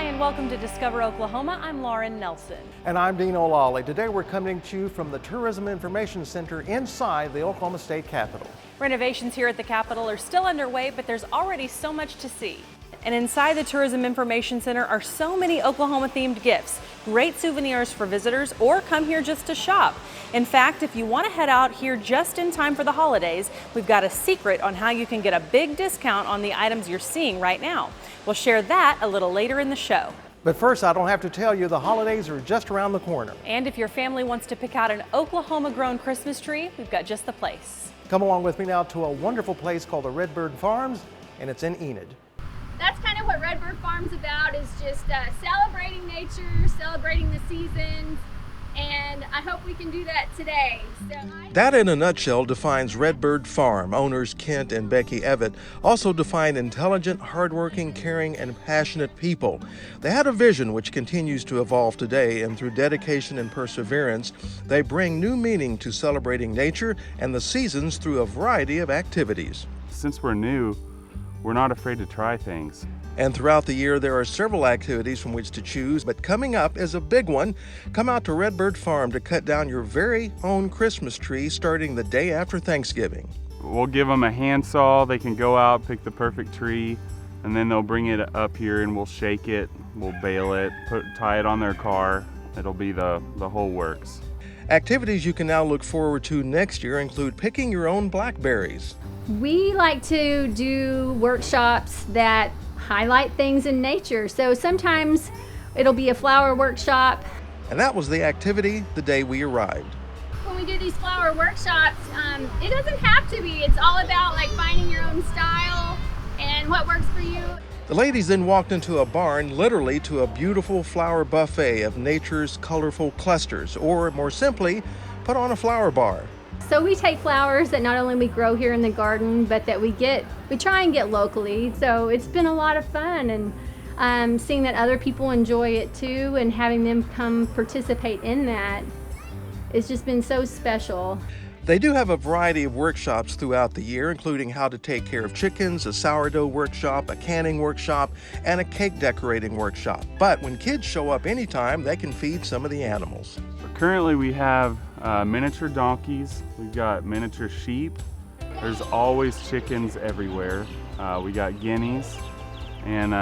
and welcome to Discover Oklahoma. I'm Lauren Nelson. And I'm Dean O'Lally. Today we're coming to you from the Tourism Information Center inside the Oklahoma State Capitol. Renovations here at the Capitol are still underway, but there's already so much to see. And inside the Tourism Information Center are so many Oklahoma-themed gifts, great souvenirs for visitors, or come here just to shop. In fact, if you want to head out here just in time for the holidays, we've got a secret on how you can get a big discount on the items you're seeing right now. We'll share that a little later in the show. But first, I don't have to tell you, the holidays are just around the corner. And if your family wants to pick out an Oklahoma-grown Christmas tree, we've got just the place. Come along with me now to a wonderful place called the Redbird Farms, and it's in Enid. That's kind of what Redbird Farm's about, is just celebrating nature, celebrating the seasons, and I hope we can do that today. That in a nutshell defines Redbird Farm. Owners Kent and Becky Evett also define intelligent, hardworking, caring, and passionate people. They had a vision which continues to evolve today, and through dedication and perseverance, they bring new meaning to celebrating nature and the seasons through a variety of activities. Since we're new, we're not afraid to try things. And throughout the year, there are several activities from which to choose, but coming up is a big one. Come out to Redbird Farm to cut down your very own Christmas tree starting the day after Thanksgiving. We'll give them a handsaw. They can go out, pick the perfect tree, and then they'll bring it up here and we'll shake it, we'll bale it, tie it on their car. It'll be the whole works. Activities you can now look forward to next year include picking your own blackberries. We like to do workshops that highlight things in nature. So sometimes it'll be a flower workshop. And that was the activity the day we arrived. When we do these flower workshops, it doesn't have to be. It's all about like finding your own style and what works for you. The ladies then walked into a barn, literally to a beautiful flower buffet of nature's colorful clusters, or more simply, put on a flower bar. So we take flowers that not only we grow here in the garden, but that we try and get locally. So it's been a lot of fun, and seeing that other people enjoy it too, and having them come participate in that, it's just been so special. They do have a variety of workshops throughout the year, including how to take care of chickens, a sourdough workshop, a canning workshop, and a cake decorating workshop. But when kids show up anytime, they can feed some of the animals. Currently we have miniature donkeys, we've got miniature sheep, there's always chickens everywhere, we got guineas, and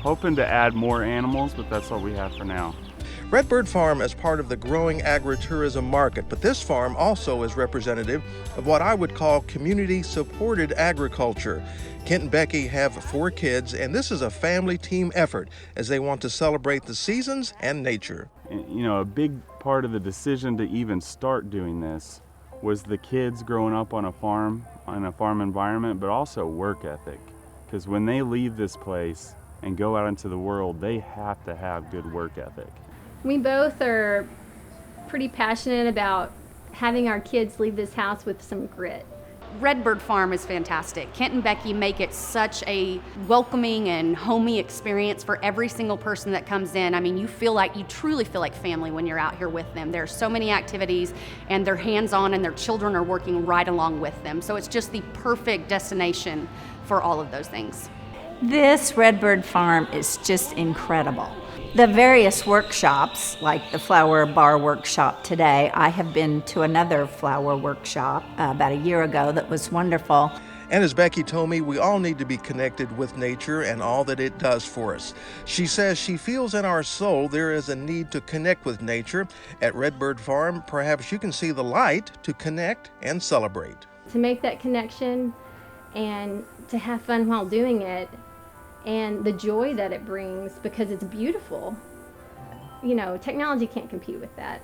hoping to add more animals, but that's what we have for now. Redbird Farm is part of the growing agritourism market, but this farm also is representative of what I would call community-supported agriculture. Kent and Becky have 4 kids, and this is a family team effort as they want to celebrate the seasons and nature. You know, a big part of the decision to even start doing this was the kids growing up on a farm environment, but also work ethic. Because when they leave this place and go out into the world, they have to have good work ethic. We both are pretty passionate about having our kids leave this house with some grit. Redbird Farm is fantastic. Kent and Becky make it such a welcoming and homey experience for every single person that comes in. I mean, you truly feel like family when you're out here with them. There are so many activities, and they're hands-on, and their children are working right along with them. So it's just the perfect destination for all of those things. This Redbird Farm is just incredible. The various workshops, like the flower bar workshop today, I have been to another flower workshop about a year ago that was wonderful. And as Becky told me, we all need to be connected with nature and all that it does for us. She says she feels in our soul there is a need to connect with nature. At Redbird Farm, perhaps you can see the light to connect and celebrate. To make that connection and to have fun while doing it, and the joy that it brings, because it's beautiful. You know, technology can't compete with that.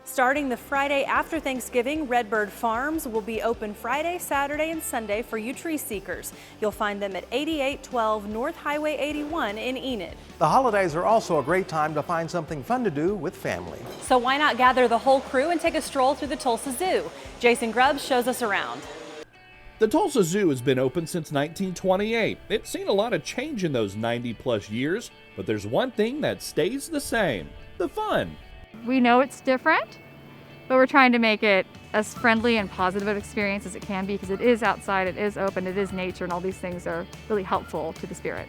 Starting the Friday after Thanksgiving, Redbird Farms will be open Friday, Saturday, and Sunday for you tree seekers. You'll find them at 8812 North Highway 81 in Enid. The holidays are also a great time to find something fun to do with family. So why not gather the whole crew and take a stroll through the Tulsa Zoo? Jason Grubbs shows us around. The Tulsa Zoo has been open since 1928. It's seen a lot of change in those 90-plus years, but there's one thing that stays the same: the fun. We know it's different, but we're trying to make it as friendly and positive an experience as it can be, because it is outside, it is open, it is nature, and all these things are really helpful to the spirit.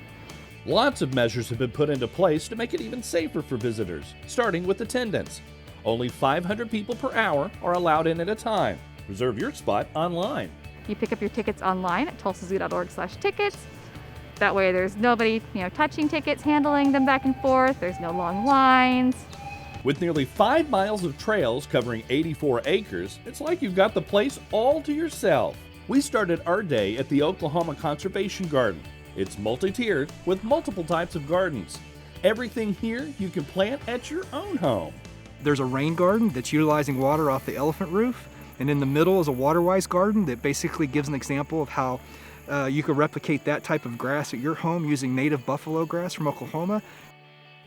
Lots of measures have been put into place to make it even safer for visitors, starting with attendance. Only 500 people per hour are allowed in at a time. Reserve your spot online. You pick up your tickets online at tulsazoo.org/tickets. That way there's nobody, touching tickets, handling them back and forth. There's no long lines. With nearly 5 miles of trails covering 84 acres, it's like you've got the place all to yourself. We started our day at the Oklahoma Conservation Garden. It's multi-tiered with multiple types of gardens. Everything here you can plant at your own home. There's a rain garden that's utilizing water off the elephant roof, and in the middle is a water-wise garden that basically gives an example of how you could replicate that type of grass at your home using native buffalo grass from Oklahoma.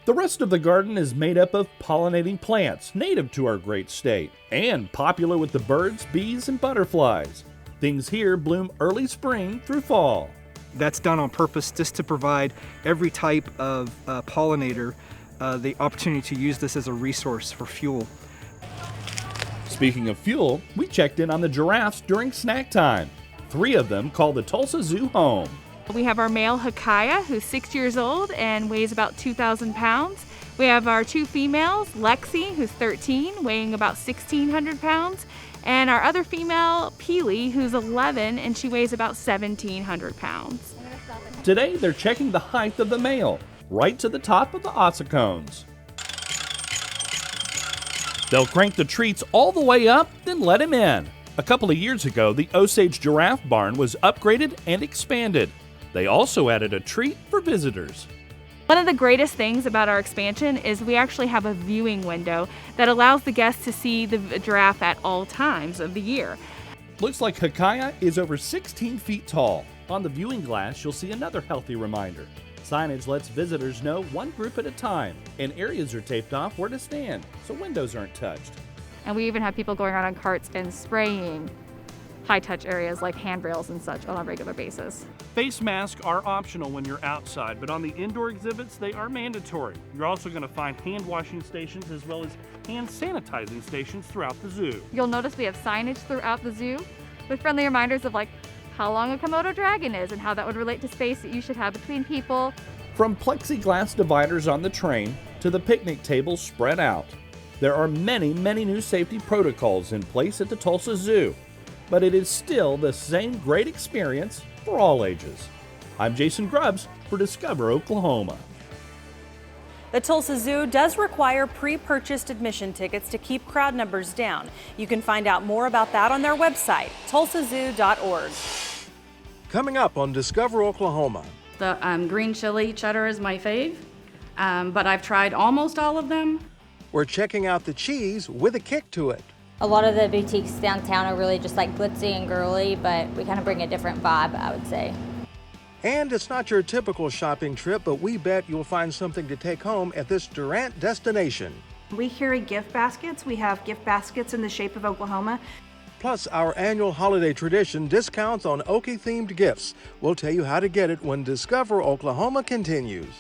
The rest of the garden is made up of pollinating plants native to our great state and popular with the birds, bees, and butterflies. Things here bloom early spring through fall. That's done on purpose just to provide every type of pollinator the opportunity to use this as a resource for fuel. Speaking of fuel, we checked in on the giraffes during snack time. 3 of them call the Tulsa Zoo home. We have our male Chickasha, who's 6 years old and weighs about 2,000 pounds. We have our 2 females, Lexi, who's 13, weighing about 1,600 pounds, and our other female, Peely, who's 11, and she weighs about 1,700 pounds. Today, they're checking the height of the male, right to the top of the ossicones. They'll crank the treats all the way up, then let him in. A couple of years ago, the Osage Giraffe Barn was upgraded and expanded. They also added a treat for visitors. One of the greatest things about our expansion is we actually have a viewing window that allows the guests to see the giraffe at all times of the year. Looks like Chickasha is over 16 feet tall. On the viewing glass, you'll see another healthy reminder. Signage lets visitors know one group at a time, and areas are taped off where to stand, so windows aren't touched. And we even have people going around on carts and spraying high-touch areas like handrails and such on a regular basis. Face masks are optional when you're outside, but on the indoor exhibits, they are mandatory. You're also going to find hand washing stations as well as hand sanitizing stations throughout the zoo. You'll notice we have signage throughout the zoo with friendly reminders of how long a Komodo dragon is and how that would relate to space that you should have between people. From plexiglass dividers on the train to the picnic tables spread out, there are many new safety protocols in place at the Tulsa Zoo, but it is still the same great experience for all ages. I'm Jason Grubbs for Discover Oklahoma. The Tulsa Zoo does require pre-purchased admission tickets to keep crowd numbers down. You can find out more about that on their website, tulsazoo.org. Coming up on Discover Oklahoma. The green chili cheddar is my fave, but I've tried almost all of them. We're checking out the cheese with a kick to it. A lot of the boutiques downtown are really just glitzy and girly, but we kind of bring a different vibe, I would say. And it's not your typical shopping trip, but we bet you'll find something to take home at this Durant destination. We carry gift baskets. We have gift baskets in the shape of Oklahoma. Plus our annual holiday tradition, discounts on Okie-themed gifts. We'll tell you how to get it when Discover Oklahoma continues.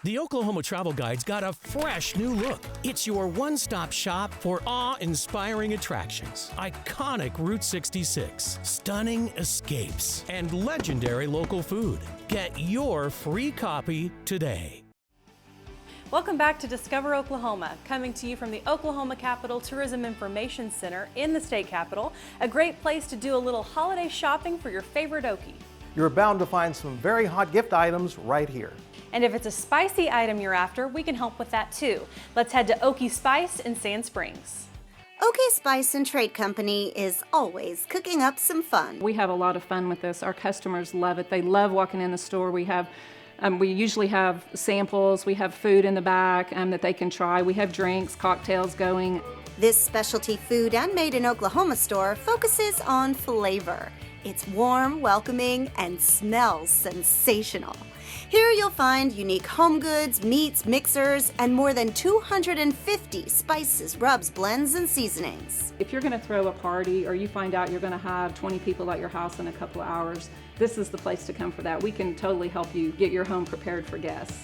The Oklahoma Travel Guide's got a fresh new look. It's your one-stop shop for awe-inspiring attractions, iconic Route 66, stunning escapes, and legendary local food. Get your free copy today. Welcome back to Discover Oklahoma, coming to you from the Oklahoma Capitol Tourism Information Center in the state capitol, a great place to do a little holiday shopping for your favorite Okie. You're bound to find some very hot gift items right here. And if it's a spicy item you're after, we can help with that too. Let's head to Okie Spice in Sand Springs. Okie Spice and Trade Company is always cooking up some fun. We have a lot of fun with this. Our customers love it. They love walking in the store. We usually have samples. We have food in the back that they can try. We have drinks, cocktails going. This specialty food and made in Oklahoma store focuses on flavor. It's warm, welcoming, and smells sensational. Here you'll find unique home goods, meats, mixers, and more than 250 spices, rubs, blends, and seasonings. If you're going to throw a party or you find out you're going to have 20 people at your house in a couple of hours, this is the place to come for that. We can totally help you get your home prepared for guests.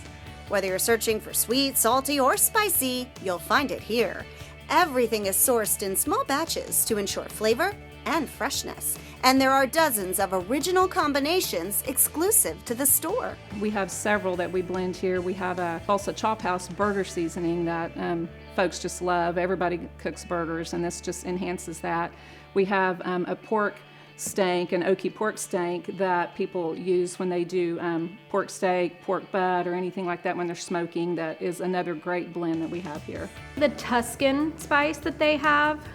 Whether you're searching for sweet, salty, or spicy, you'll find it here. Everything is sourced in small batches to ensure flavor and freshness. And there are dozens of original combinations exclusive to the store. We have several that we blend here. We have a Tulsa Chop House burger seasoning that folks just love. Everybody cooks burgers, and this just enhances that. We have a pork steak, an Okie pork steak that people use when they do pork steak, pork butt, or anything like that when they're smoking. That is another great blend that we have here. The Tuscan spice that they have,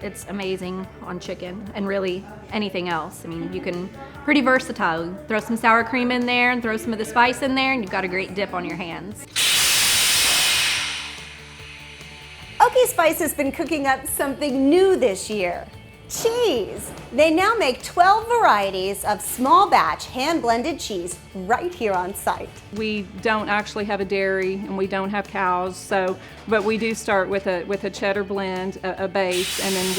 it's amazing on chicken and really anything else. I mean, you can, pretty versatile. Throw some sour cream in there and throw some of the spice in there and you've got a great dip on your hands. Okie Spice has been cooking up something new this year. Cheese. They now make 12 varieties of small batch hand-blended cheese right here on site. We don't actually have a dairy and we don't have cows, but we do start with a cheddar blend, a base, and then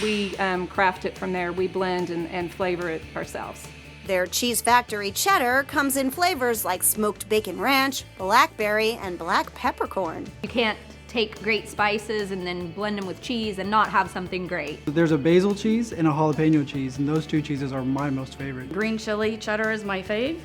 we craft it from there. We blend and flavor it ourselves. Their Cheese Factory cheddar comes in flavors like smoked bacon ranch, blackberry, and black peppercorn. You can't take great spices and then blend them with cheese and not have something great. There's a basil cheese and a jalapeno cheese, and those two cheeses are my most favorite. Green chili cheddar is my fave,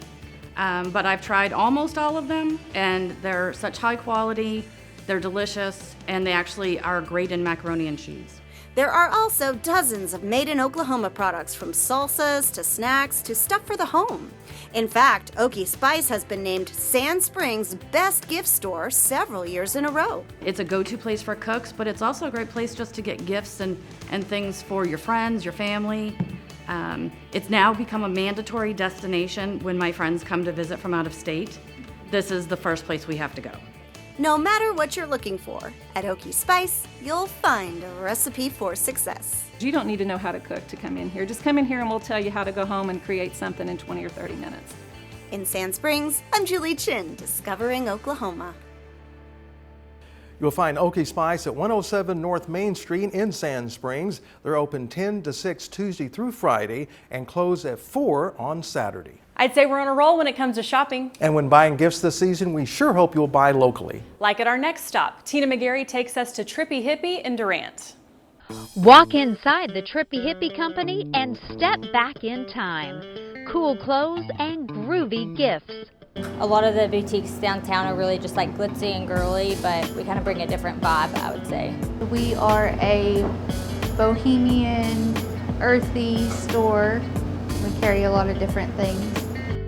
but I've tried almost all of them, and they're such high quality, they're delicious, and they actually are great in macaroni and cheese. There are also dozens of made-in-Oklahoma products, from salsas to snacks to stuff for the home. In fact, Okie Spice has been named Sand Springs' best gift store several years in a row. It's a go-to place for cooks, but it's also a great place just to get gifts and things for your friends, your family. It's now become a mandatory destination when my friends come to visit from out of state. This is the first place we have to go. No matter what you're looking for, at Okie Spice, you'll find a recipe for success. You don't need to know how to cook to come in here. Just come in here and we'll tell you how to go home and create something in 20 or 30 minutes. In Sand Springs, I'm Julie Chin, discovering Oklahoma. You'll find Okie Spice at 107 North Main Street in Sand Springs. They're open 10 to 6 Tuesday through Friday and close at 4 on Saturday. I'd say we're on a roll when it comes to shopping. And when buying gifts this season, we sure hope you'll buy locally. Like at our next stop, Tina McGarry takes us to Trippie Hippie in Durant. Walk inside the Trippie Hippie Company and step back in time. Cool clothes and groovy gifts. A lot of the boutiques downtown are really just like glitzy and girly, but we kind of bring a different vibe, I would say. We are a bohemian, earthy store. We carry a lot of different things.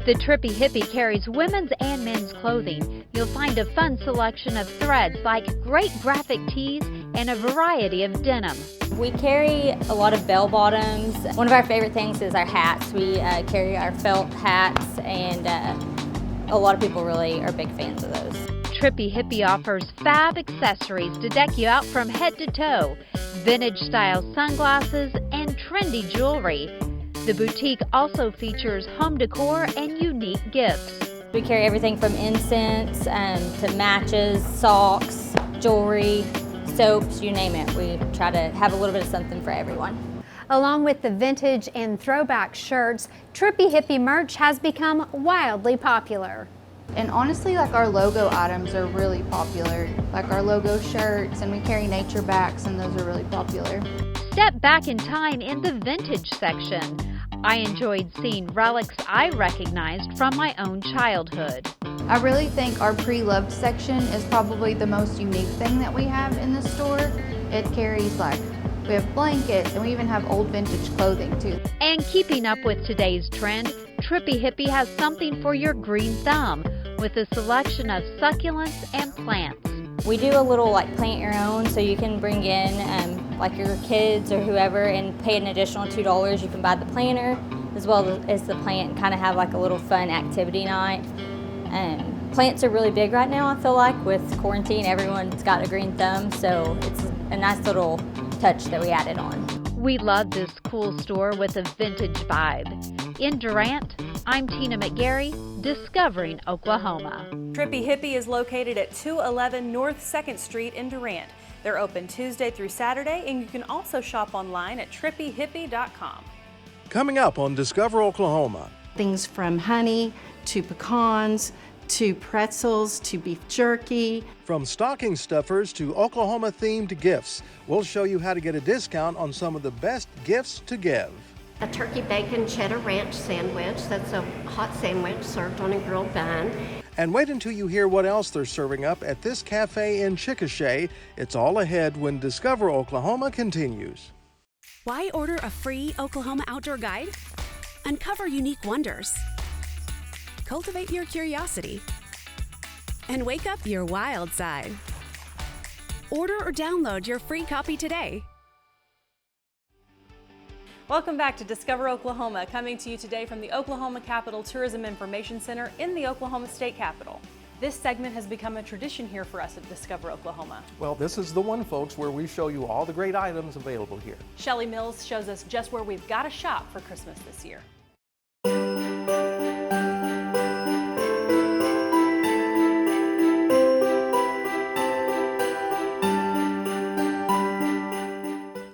The Trippie Hippie carries women's and men's clothing. You'll find a fun selection of threads like great graphic tees and a variety of denim. We carry a lot of bell bottoms. One of our favorite things is our hats. We carry our felt hats, and a lot of people really are big fans of those. Trippie Hippie offers fab accessories to deck you out from head to toe, vintage style sunglasses, and trendy jewelry. The boutique also features home decor and unique gifts. We carry everything from incense to matches, socks, jewelry, soaps, you name it. We try to have a little bit of something for everyone. Along with the vintage and throwback shirts, Trippie Hippie merch has become wildly popular. And honestly, like our logo items are really popular, like our logo shirts, and we carry nature backs, and those are really popular. Step back in time in the vintage section. I enjoyed seeing relics I recognized from my own childhood. I really think our pre-loved section is probably the most unique thing that we have in the store. It carries we have blankets, and we even have old vintage clothing too. And keeping up with today's trend, Trippie Hippie has something for your green thumb with a selection of succulents and plants. We do a little plant your own, so you can bring in your kids or whoever and pay an additional $2. You can buy the planter as well as the plant and kind of have a little fun activity night. Plants are really big right now, I feel like. With quarantine, everyone's got a green thumb, so it's a nice little touch that we added on. We love this cool store with a vintage vibe. In Durant, I'm Tina McGarry, discovering Oklahoma. Trippie Hippie is located at 211 North 2nd Street in Durant. They're open Tuesday through Saturday, and you can also shop online at trippiehippie.com. Coming up on Discover Oklahoma. Things from honey to pecans to pretzels to beef jerky. From stocking stuffers to Oklahoma-themed gifts, we'll show you how to get a discount on some of the best gifts to give. A turkey bacon cheddar ranch sandwich. That's a hot sandwich served on a grilled bun. And wait until you hear what else they're serving up at this cafe in Chickasha. It's all ahead when Discover Oklahoma continues. Why order a free Oklahoma outdoor guide? Uncover unique wonders. Cultivate your curiosity. And wake up your wild side. Order or download your free copy today. Welcome back to Discover Oklahoma, coming to you today from the Oklahoma Capitol Tourism Information Center in the Oklahoma State Capitol. This segment has become a tradition here for us at Discover Oklahoma. Well, this is the one, folks, where we show you all the great items available here. Shelley Mills shows us just where we've got to shop for Christmas this year.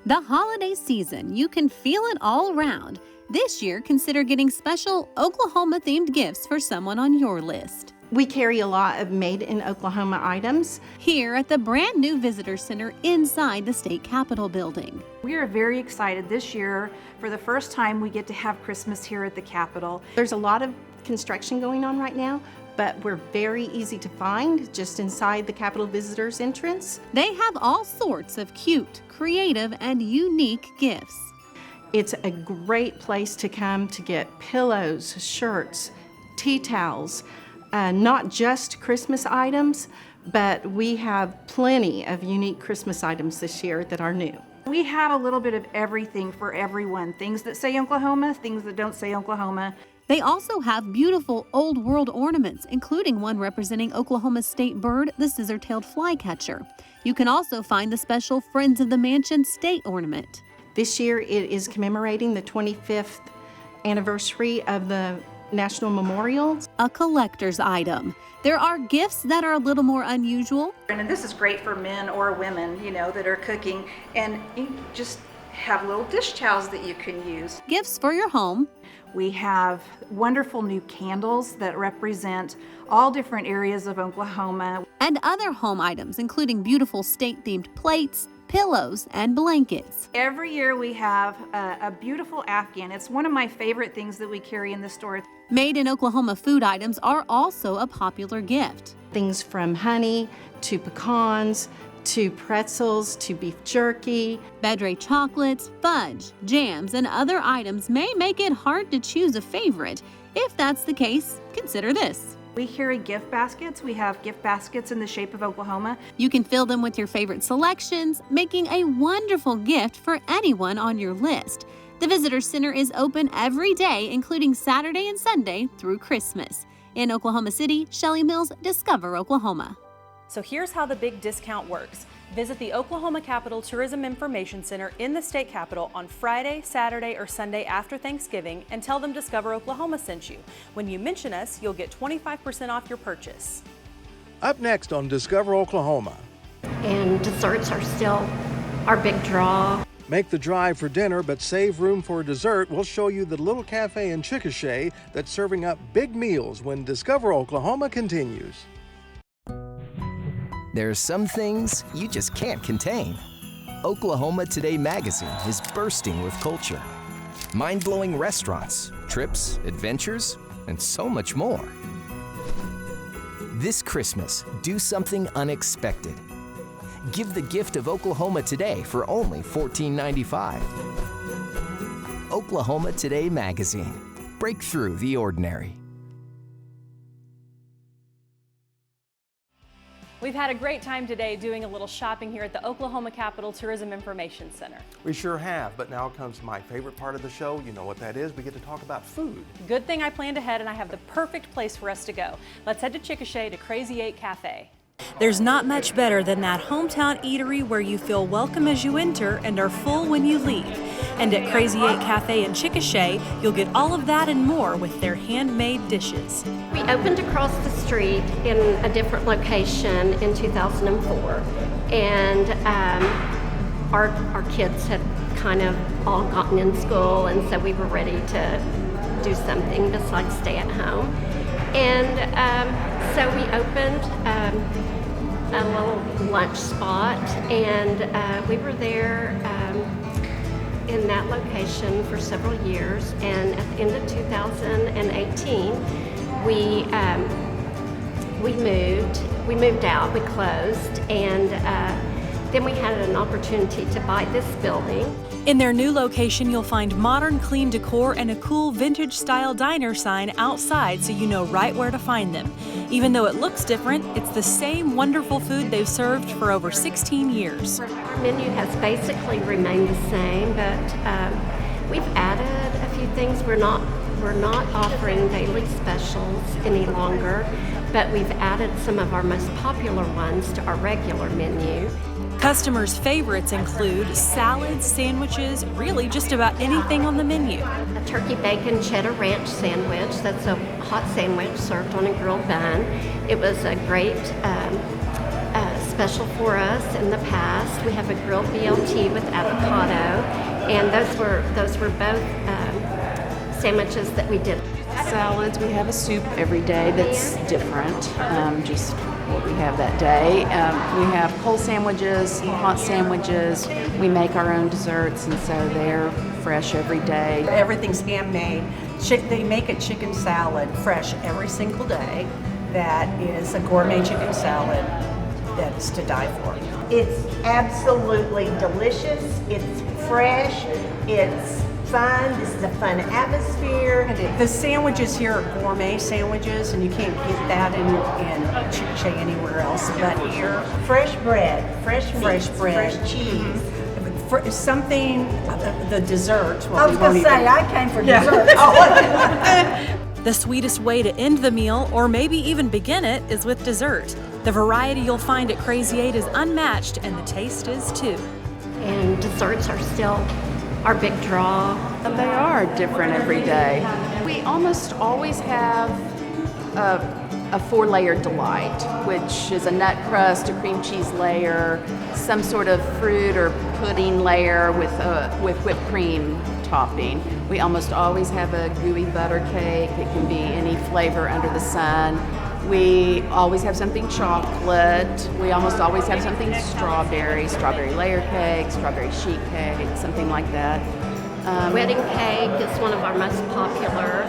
The holiday season, you can feel it all around. This year, consider getting special Oklahoma-themed gifts for someone on your list. We carry a lot of made-in-Oklahoma items here at the brand new Visitor Center inside the State Capitol building. We are very excited this year. For the first time, we get to have Christmas here at the Capitol. There's a lot of construction going on right now, but we're very easy to find just inside the Capitol Visitors entrance. They have all sorts of cute, creative, and unique gifts. It's a great place to come to get pillows, shirts, tea towels, not just Christmas items, but we have plenty of unique Christmas items this year that are new. We have a little bit of everything for everyone. Things that say Oklahoma, things that don't say Oklahoma. They also have beautiful old world ornaments, including one representing Oklahoma's state bird, the scissor-tailed flycatcher. You can also find the special Friends of the Mansion state ornament. This year it is commemorating the 25th anniversary of the National Memorial. A collector's item. There are gifts that are a little more unusual. And this is great for men or women, that are cooking. And you just have little dish towels that you can use. Gifts for your home. We have wonderful new candles that represent all different areas of Oklahoma. And other home items, including beautiful state-themed plates, pillows, and blankets. Every year we have a beautiful Afghan. It's one of my favorite things that we carry in the store. Made in Oklahoma food items are also a popular gift. Things from honey to pecans to pretzels to beef jerky. Bedray chocolates, fudge, jams, and other items may make it hard to choose a favorite. If that's the case, consider this. We carry gift baskets. We have gift baskets in the shape of Oklahoma. You can fill them with your favorite selections, making a wonderful gift for anyone on your list. The Visitor Center is open every day, including Saturday and Sunday through Christmas. In Oklahoma City, Shelley Mills, Discover Oklahoma. So here's how the big discount works. Visit the Oklahoma Capitol Tourism Information Center in the State Capitol on Friday, Saturday, or Sunday after Thanksgiving and tell them Discover Oklahoma sent you. When you mention us, you'll get 25% off your purchase. Up next on Discover Oklahoma. And desserts are still our big draw. Make the drive for dinner, but save room for dessert. We'll show you the little cafe in Chickasha that's serving up big meals when Discover Oklahoma continues. There are some things you just can't contain. Oklahoma Today magazine is bursting with culture. Mind-blowing restaurants, trips, adventures, and so much more. This Christmas, do something unexpected. Give the gift of Oklahoma Today for only $14.95. Oklahoma Today magazine. Break through the ordinary. We've had a great time today doing a little shopping here at the Oklahoma Capitol Tourism Information Center. We sure have, but now comes my favorite part of the show. You know what that is. We get to talk about food. Good thing I planned ahead and I have the perfect place for us to go. Let's head to Chickasha to Crazy 8 Cafe. There's not much better than that hometown eatery where you feel welcome as you enter and are full when you leave. And at Crazy 8 Cafe in Chickasha, you'll get all of that and more with their handmade dishes. We opened across the street in a different location in 2004, and our kids had kind of all gotten in school, and so we were ready to do something besides stay at home. And so we opened a little lunch spot, and we were there in that location for several years, and at the end of 2018, we moved out, we closed, and then we had an opportunity to buy this building. In their new location, you'll find modern, clean decor and a cool vintage-style diner sign outside so you know right where to find them. Even though it looks different, it's the same wonderful food they've served for over 16 years. Our menu has basically remained the same, but we've added a few things. We're not offering daily specials any longer, but we've added some of our most popular ones to our regular menu. Customers' favorites include salads, sandwiches, really just about anything on the menu. A turkey bacon cheddar ranch sandwich, that's a hot sandwich served on a grilled bun. It was a great special for us in the past. We have a grilled BLT with avocado, and those were both sandwiches that we did. Salads, we have a soup every day that's different, just what we have that day. We have cold sandwiches, hot sandwiches. We make our own desserts, and so they're fresh every day. Everything's handmade. They make a chicken salad fresh every single day. That is a gourmet chicken salad that's to die for. It's absolutely delicious. It's fresh. It's fun. This is a fun atmosphere. The sandwiches here are gourmet sandwiches, and you can't get that in Chickasha anywhere else but here. Fresh bread, fresh meat, fresh cheese. Something, the dessert. I was going to say, I came for dessert. The sweetest way to end the meal, or maybe even begin it, is with dessert. The variety you'll find at Crazy 8 is unmatched, and the taste is too. And desserts are still our big draw. They are different every day. We almost always have a 4-layer delight, which is a nut crust, a cream cheese layer, some sort of fruit or pudding layer with whipped cream topping. We almost always have a gooey butter cake. It can be any flavor under the sun. We always have something chocolate. We almost always have something strawberry layer cake, strawberry sheet cake, something like that. Wedding cake is one of our most popular.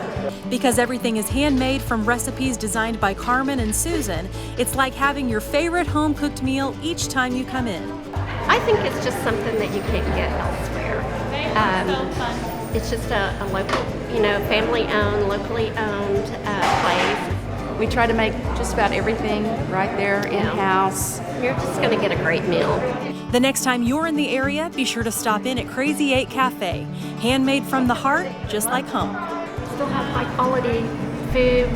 Because everything is handmade from recipes designed by Carmen and Susan, it's like having your favorite home-cooked meal each time you come in. I think it's just something that you can't get elsewhere. It's just a local, family-owned, locally owned place. We try to make just about everything right there in-house. You're just going to get a great meal. The next time you're in the area, be sure to stop in at Crazy 8 Café. Handmade from the heart, just like home. Still have high quality food.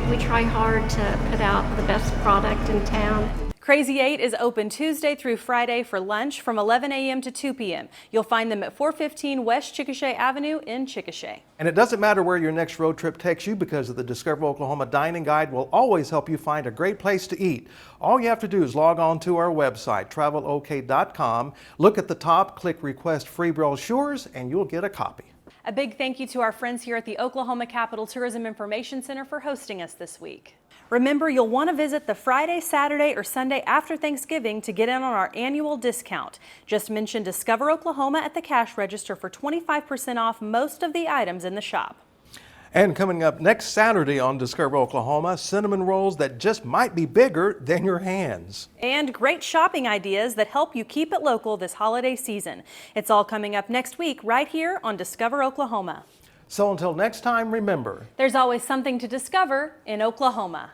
We try hard to put out the best product in town. Crazy 8 is open Tuesday through Friday for lunch from 11 a.m. to 2 p.m. You'll find them at 415 West Chickasha Avenue in Chickasha. And it doesn't matter where your next road trip takes you, because the Discover Oklahoma Dining Guide will always help you find a great place to eat. All you have to do is log on to our website, travelok.com, look at the top, click Request Free Brochures, and you'll get a copy. A big thank you to our friends here at the Oklahoma Capitol Tourism Information Center for hosting us this week. Remember, you'll want to visit the Friday, Saturday, or Sunday after Thanksgiving to get in on our annual discount. Just mention Discover Oklahoma at the cash register for 25% off most of the items in the shop. And coming up next Saturday on Discover Oklahoma, cinnamon rolls that just might be bigger than your hands. And great shopping ideas that help you keep it local this holiday season. It's all coming up next week right here on Discover Oklahoma. So until next time, remember, there's always something to discover in Oklahoma.